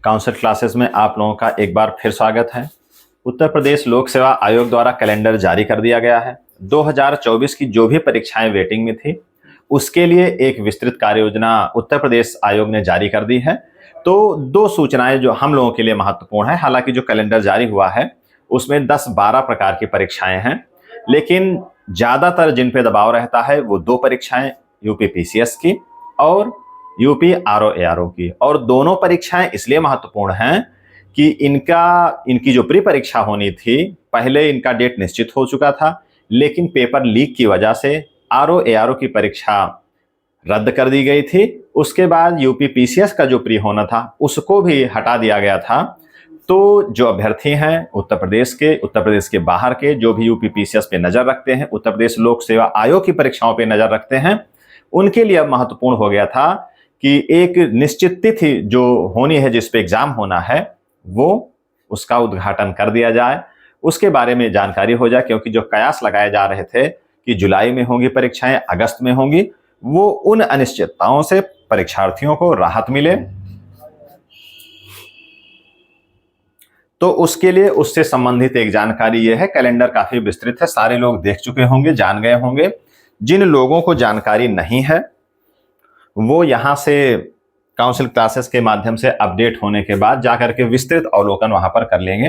Council classes में आप लोगों का एक बार फिर स्वागत है। उत्तर प्रदेश लोक सेवा आयोग द्वारा कैलेंडर जारी कर दिया गया है। 2024 की जो भी परीक्षाएं वेटिंग में थी उसके लिए एक विस्तृत कार्य योजना उत्तर प्रदेश आयोग ने जारी कर दी है। तो दो सूचनाएं जो हम लोगों के लिए महत्वपूर्ण है। हालांकि जो कैलेंडर जारी हुआ है उसमें 10-12 प्रकार की परीक्षाएं हैं, लेकिन ज्यादातर जिन पे दबाव रहता है वो दो परीक्षाएं यूपी पीसीएस की और यूपी आरओ की। और दोनों परीक्षाएं इसलिए महत्वपूर्ण हैं कि इनकी जो प्री परीक्षा होनी थी पहले इनका डेट निश्चित हो चुका था, लेकिन पेपर लीक की वजह से आरओ की परीक्षा रद्द कर दी गई थी। उसके बाद यूपी पीसीएस का जो प्री होना था उसको भी हटा दिया गया था। तो जो अभ्यर्थी हैं उत्तर प्रदेश के बाहर के जो भी यूपी पीसीएस पे नजर रखते हैं, उत्तर प्रदेश लोक सेवा आयोग की परीक्षाओं पे नजर रखते हैं, उनके लिए अब महत्वपूर्ण हो गया था कि एक निश्चित तिथि जो होनी है जिस पे एग्जाम होना है वो उसका उद्घाटन कर दिया जाए, उसके बारे में जानकारी हो जाए। क्योंकि जो कयास लगाए जा रहे थे कि जुलाई में होंगी परीक्षाएं, अगस्त में होंगी, वो उन अनिश्चितताओं से परीक्षार्थियों को राहत मिले। तो उसके लिए उससे संबंधित एक जानकारी यह है। कैलेंडर काफी विस्तृत है, सारे लोग देख चुके होंगे, जान गए होंगे। जिन लोगों को जानकारी नहीं है वो यहां से काउंसिल क्लासेस के माध्यम से अपडेट होने के बाद जाकर के विस्तृत अवलोकन वहां पर कर लेंगे।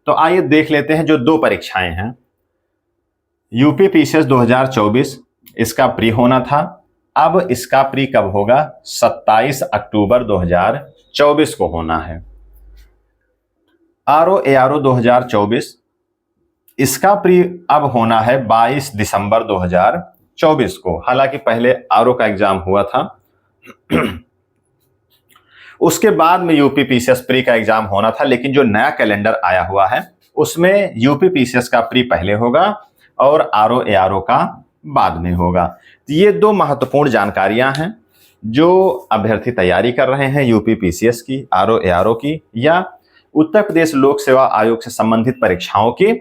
तो आइए देख लेते हैं जो दो परीक्षाएं हैं। यूपी पीसीएस 2024 इसका प्री होना था। अब इसका प्री कब होगा? 27 अक्टूबर 2024 को होना है। आरओ 2024 इसका प्री अब होना है 22 दिसंबर 2024 को। हालांकि पहले आरओ का एग्जाम हुआ था, उसके बाद में यूपी पीसीएस प्री का एग्जाम होना था, लेकिन जो नया कैलेंडर आया हुआ है उसमें यूपी पीसीएस का प्री पहले होगा और आरओ का बाद में होगा। तो ये दो महत्वपूर्ण जानकारियां हैं जो अभ्यर्थी तैयारी कर रहे हैं यूपी पीसीएस की, आरओ की या उत्तर प्रदेश लोक सेवा आयोग से संबंधित परीक्षाओं की।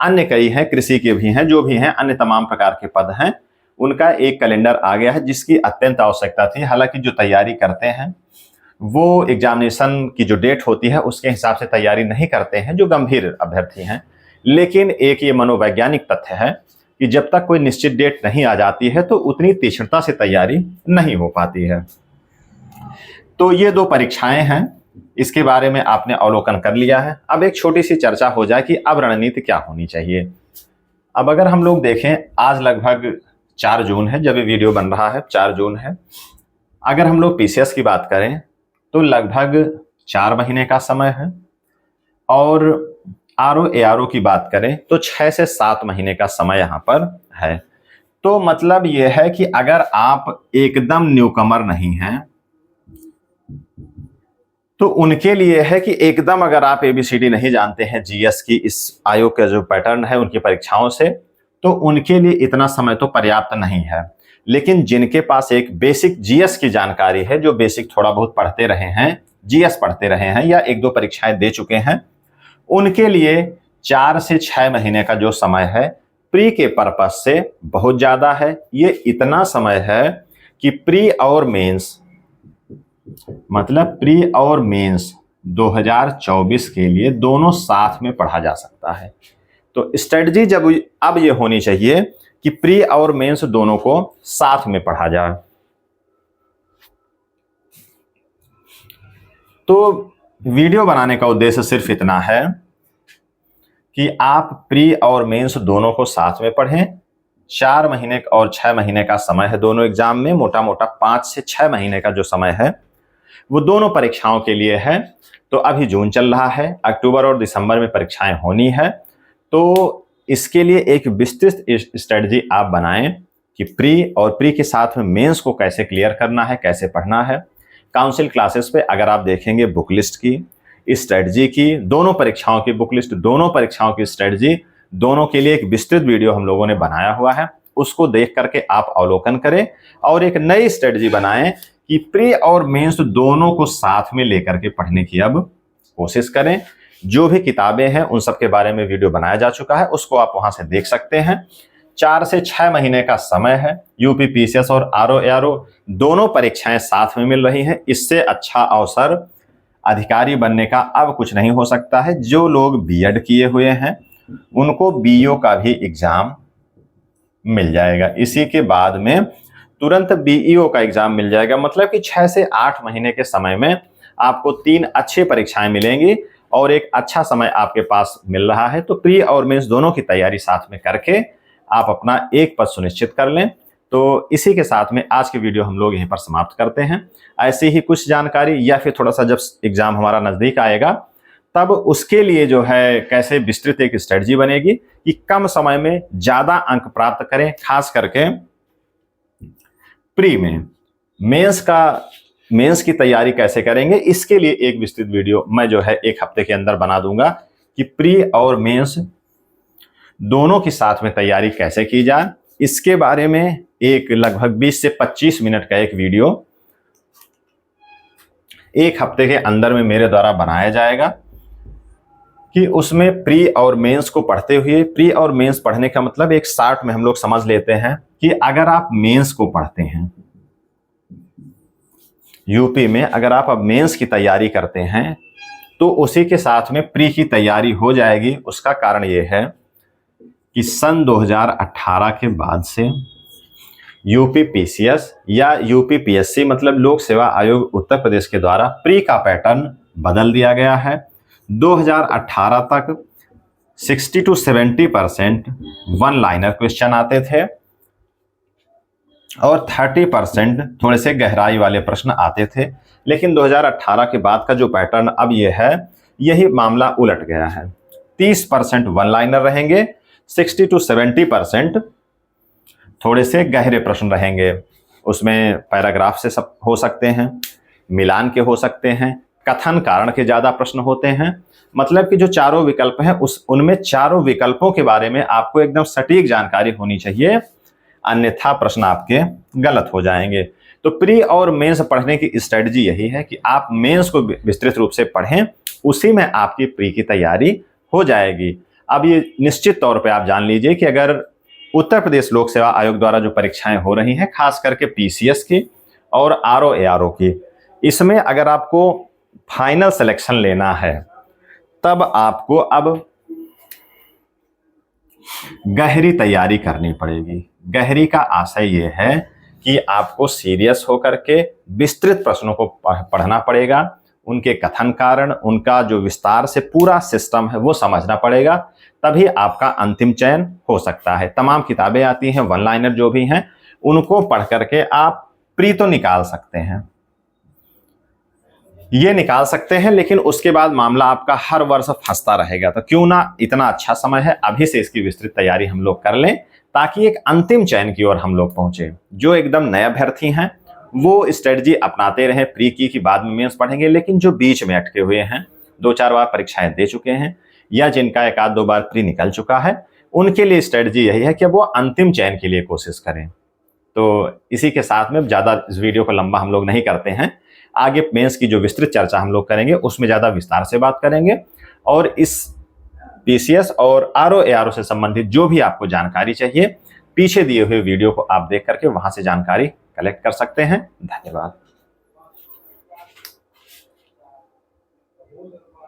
अन्य कई हैं, कृषि के भी हैं, जो भी हैं अन्य तमाम प्रकार के पद हैं, उनका एक कैलेंडर आ गया है जिसकी अत्यंत आवश्यकता थी। हालांकि जो तैयारी करते हैं वो एग्जामिनेशन की जो डेट होती है उसके हिसाब से तैयारी नहीं करते हैं, जो गंभीर अभ्यर्थी हैं। लेकिन एक ये मनोवैज्ञानिक तथ्य है कि जब तक कोई निश्चित डेट नहीं आ जाती है तो उतनी तीक्ष्णता से तैयारी नहीं हो पाती है। तो ये दो परीक्षाएं हैं, इसके बारे में आपने अवलोकन कर लिया है। अब एक छोटी सी चर्चा हो जाए कि अब रणनीति क्या होनी चाहिए। अब अगर हम लोग देखें, आज लगभग 4 जून है जब ये वीडियो बन रहा है, 4 जून है। अगर हम लोग पीसीएस की बात करें तो लगभग 4 महीने का समय है, और आरओ की बात करें तो 6 से 7 महीने का समय यहाँ पर है। तो मतलब यह है कि अगर आप एकदम न्यूकमर नहीं हैं तो उनके लिए है कि एकदम अगर आप एबीसीडी नहीं जानते हैं जीएस की, इस आयोग का जो पैटर्न है उनकी परीक्षाओं से, तो उनके लिए इतना समय तो पर्याप्त नहीं है। लेकिन जिनके पास एक बेसिक जीएस की जानकारी है, जो बेसिक थोड़ा बहुत पढ़ते रहे हैं, जीएस पढ़ते रहे हैं या 1-2 परीक्षाएं दे चुके हैं, उनके लिए 4 से 6 महीने का जो समय है प्री के पर्पज से बहुत ज्यादा है। ये इतना समय है कि प्री और मेंस, मतलब प्री और मेंस 2024 के लिए दोनों साथ में पढ़ा जा सकता है। तो स्ट्रेटजी जब अब ये होनी चाहिए कि प्री और मेंस दोनों को साथ में पढ़ा जाए। तो वीडियो बनाने का उद्देश्य सिर्फ इतना है कि आप प्री और मेंस दोनों को साथ में पढ़ें। 4 महीने और 6 महीने का समय है दोनों एग्जाम में, मोटा मोटा 5 से 6 महीने का जो समय है वो दोनों परीक्षाओं के लिए है। तो अभी जून चल रहा है, अक्टूबर और दिसंबर में परीक्षाएं होनी है। तो इसके लिए एक विस्तृत स्ट्रेटजी आप बनाएं कि प्री और प्री के साथ में मेंस को कैसे क्लियर करना है, कैसे पढ़ना है। काउंसिल क्लासेस पे अगर आप देखेंगे बुक लिस्ट की, स्ट्रेटजी की, दोनों परीक्षाओं की बुक लिस्ट, दोनों परीक्षाओं की स्ट्रेटजी, दोनों के लिए एक विस्तृत वीडियो हम लोगों ने बनाया हुआ है। उसको देख करके आप अवलोकन करें और एक नई स्ट्रेटजी बनाएं कि प्री और मेंस दोनों को साथ में लेकर के पढ़ने की अब कोशिश करें। जो भी किताबें हैं उन सब के बारे में वीडियो बनाया जा चुका है, उसको आप वहां से देख सकते हैं। 4 से 6 महीने का समय है। यूपी पीसीएस और आरओ दोनों परीक्षाएं साथ में मिल रही हैं। इससे अच्छा अवसर अधिकारी बनने का अब कुछ नहीं हो सकता है। जो लोग बीएड किए हुए हैं उनको बीईओ का भी एग्जाम मिल जाएगा। इसी के बाद में तुरंत बीईओ का एग्जाम मिल जाएगा। मतलब कि 6 से 8 महीने के समय में आपको 3 अच्छी परीक्षाएं मिलेंगी और एक अच्छा समय आपके पास मिल रहा है। तो प्री और मेंस दोनों की तैयारी साथ में करके आप अपना एक पद सुनिश्चित कर लें। तो इसी के साथ में आज की वीडियो हम लोग यहीं पर समाप्त करते हैं। ऐसी ही कुछ जानकारी या फिर थोड़ा सा जब एग्जाम हमारा नजदीक आएगा तब उसके लिए जो है कैसे विस्तृत एक स्ट्रेटजी बनेगी कि कम समय में ज्यादा अंक प्राप्त करें, खास करके प्री में। मेंस की तैयारी कैसे करेंगे, इसके लिए एक विस्तृत वीडियो मैं जो है एक हफ्ते के अंदर बना दूंगा कि प्री और मेंस दोनों की साथ में तैयारी कैसे की जाए। इसके बारे में एक लगभग 20 से 25 मिनट का एक वीडियो एक हफ्ते के अंदर में मेरे द्वारा बनाया जाएगा कि उसमें प्री और मेंस को पढ़ते हुए, प्री और मेंस पढ़ने का मतलब एक शॉर्ट में हम लोग समझ लेते हैं कि अगर आप मेंस को पढ़ते हैं यूपी में, अगर आप अब मेंस की तैयारी करते हैं तो उसी के साथ में प्री की तैयारी हो जाएगी। उसका कारण यह है कि सन 2018 के बाद से यूपी पीसीएस या यूपी पीएससी मतलब लोक सेवा आयोग उत्तर प्रदेश के द्वारा प्री का पैटर्न बदल दिया गया है। 2018 तक 60 to 70% वन लाइनर क्वेश्चन आते थे और 30% थोड़े से गहराई वाले प्रश्न आते थे। लेकिन 2018 के बाद का जो पैटर्न अब यह है, यही मामला उलट गया है। 30% वन लाइनर रहेंगे, 60 to 70% थोड़े से गहरे प्रश्न रहेंगे। उसमें पैराग्राफ से सब हो सकते हैं, मिलान के हो सकते हैं, कथन कारण के ज्यादा प्रश्न होते हैं। मतलब कि जो चारों विकल्प हैं उनमें चारों विकल्पों के बारे में आपको एकदम सटीक जानकारी होनी चाहिए, अन्यथा प्रश्न आपके गलत हो जाएंगे। तो प्री और मेंस पढ़ने की स्ट्रेटजी यही है कि आप मेंस को विस्तृत रूप से पढ़ें, उसी में आपकी प्री की तैयारी हो जाएगी। अब ये निश्चित तौर पे आप जान लीजिए कि अगर उत्तर प्रदेश लोक सेवा आयोग द्वारा जो परीक्षाएं हो रही हैं, खास करके पीसीएस की और आरओ एआरओ की, इसमें अगर आपको फाइनल सिलेक्शन लेना है तब आपको अब गहरी तैयारी करनी पड़ेगी। गहरी का आशय यह है कि आपको सीरियस होकर के विस्तृत प्रश्नों को पढ़ना पड़ेगा, उनके कथन कारण, उनका जो विस्तार से पूरा सिस्टम है वो समझना पड़ेगा, तभी आपका अंतिम चयन हो सकता है। तमाम किताबें आती हैं वन लाइनर जो भी हैं, उनको पढ़ करके आप प्री तो निकाल सकते हैं, ये निकाल सकते हैं, लेकिन उसके बाद मामला आपका हर वर्ष फंसता रहेगा। तो क्यों ना इतना अच्छा समय है, अभी से इसकी विस्तृत तैयारी हम लोग कर लें ताकि एक अंतिम चयन की ओर हम लोग पहुंचे। जो एकदम नए अभ्यर्थी हैं वो स्ट्रेटजी अपनाते रहे, प्री की बाद में मेंस पढ़ेंगे, लेकिन जो बीच में अटके हुए हैं, 2-4 बार परीक्षाएं दे चुके हैं या जिनका 1-2 बार प्री निकल चुका है, उनके लिए स्ट्रेटजी यही है कि वो अंतिम चयन के लिए कोशिश करें। तो इसी के साथ में ज्यादा इस वीडियो को लंबा हम लोग नहीं करते हैं। आगे मेंस की जो विस्तृत चर्चा हम लोग करेंगे उसमें ज्यादा विस्तार से बात करेंगे, और इस पीसीएस और आरओ एआरओ से संबंधित जो भी आपको जानकारी चाहिए, पीछे दिए हुए वीडियो को आप देख करके वहां से जानकारी कलेक्ट कर सकते हैं। धन्यवाद।